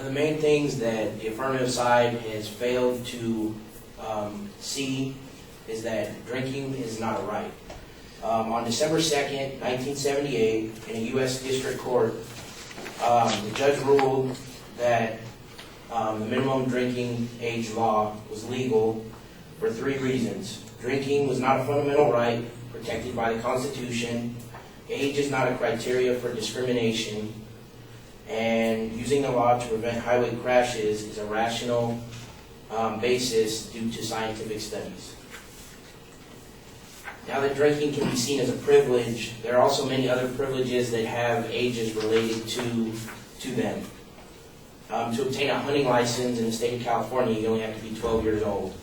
the main things that the affirmative side has failed to see is that drinking is not a right. On December 2nd, 1978, in a U.S. District Court, the judge ruled that the minimum drinking age law was legal for 3 reasons. Drinking was not a fundamental right protected by the Constitution. Age is not a criteria for discrimination. And using the law to prevent highway crashes is a rational basis due to scientific studies. Now that drinking can be seen as a privilege, there are also many other privileges that have ages related to them. To obtain a hunting license in the state of California, you only have to be 12 years old.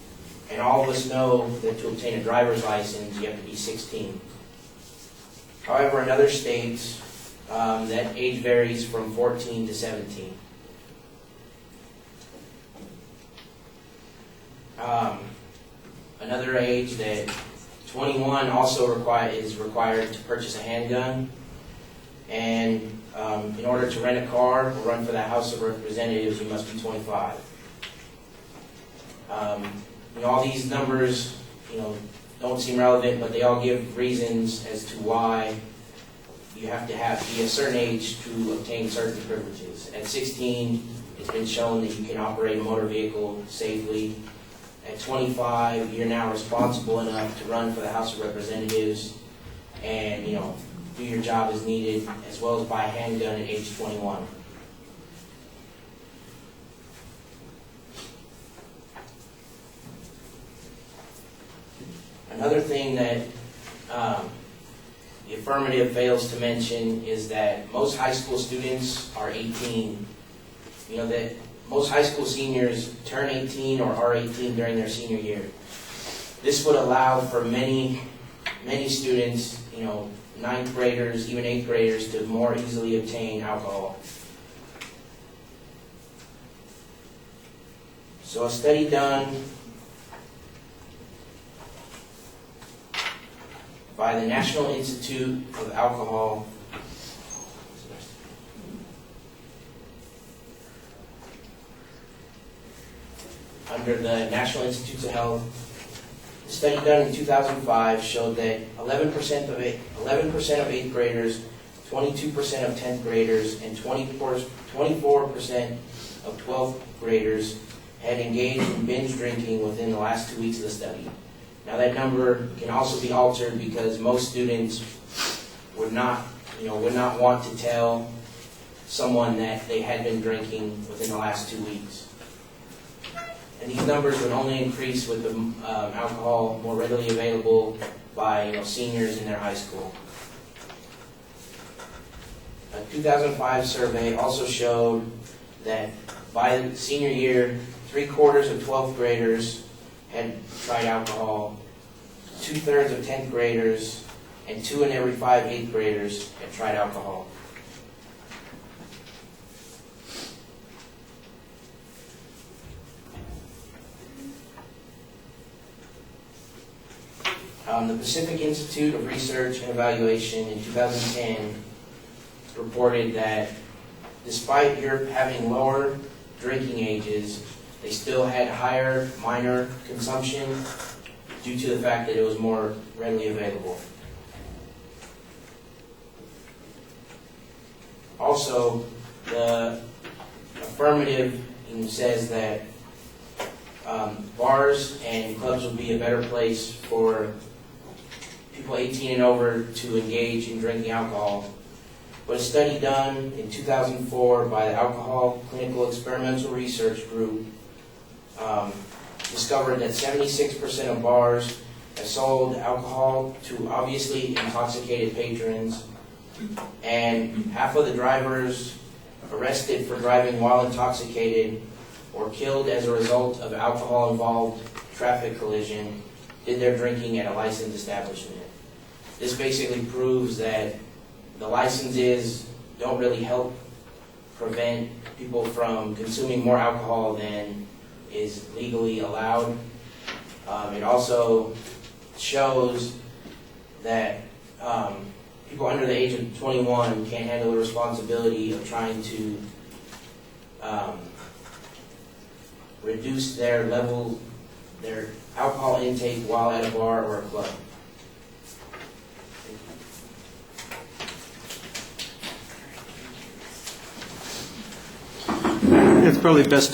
And all of us know that to obtain a driver's license, you have to be 16. However, in other states, that age varies from 14 to 17. Another age that 21 also is required to purchase a handgun, and in order to rent a car or run for the House of Representatives, you must be 25. All these numbers, don't seem relevant, but they all give reasons as to why you have to be a certain age to obtain certain privileges. At 16, it's been shown that you can operate a motor vehicle safely. At 25, you're now responsible enough to run for the House of Representatives and, do your job as needed, as well as buy a handgun at age 21. Another thing that the affirmative fails to mention is that most high school students are 18. That most high school seniors turn 18 or are 18 during their senior year. This would allow for many students, 9th graders, even 8th graders, to more easily obtain alcohol. So a study done by the National Institute of Alcohol under the National Institutes of Health. A study done in 2005 showed that 11% of 8th graders, 22% of 10th graders, and 24% of 12th graders had engaged in binge drinking within the last 2 weeks of the study. Now that number can also be altered because most students would not want to tell someone that they had been drinking within the last 2 weeks. And these numbers would only increase with the alcohol more readily available by seniors in their high school. A 2005 survey also showed that by senior year, 3/4 of 12th graders had tried alcohol, 2/3 of 10th graders, and 2 in every 5 8th graders had tried alcohol. The Pacific Institute of Research and Evaluation in 2010 reported that despite Europe having lower drinking ages, they still had higher minor consumption due to the fact that it was more readily available. Also, the affirmative says that bars and clubs will be a better place for people 18 and over to engage in drinking alcohol. But a study done in 2004 by the Alcohol Clinical Experimental Research Group discovered that 76% of bars have sold alcohol to obviously intoxicated patrons, and half of the drivers arrested for driving while intoxicated or killed as a result of alcohol-involved traffic collision did their drinking at a licensed establishment. This basically proves that the licenses don't really help prevent people from consuming more alcohol than is legally allowed. It also shows that people under the age of 21 can't handle the responsibility of trying to reduce their alcohol intake while at a bar or a club. It's probably best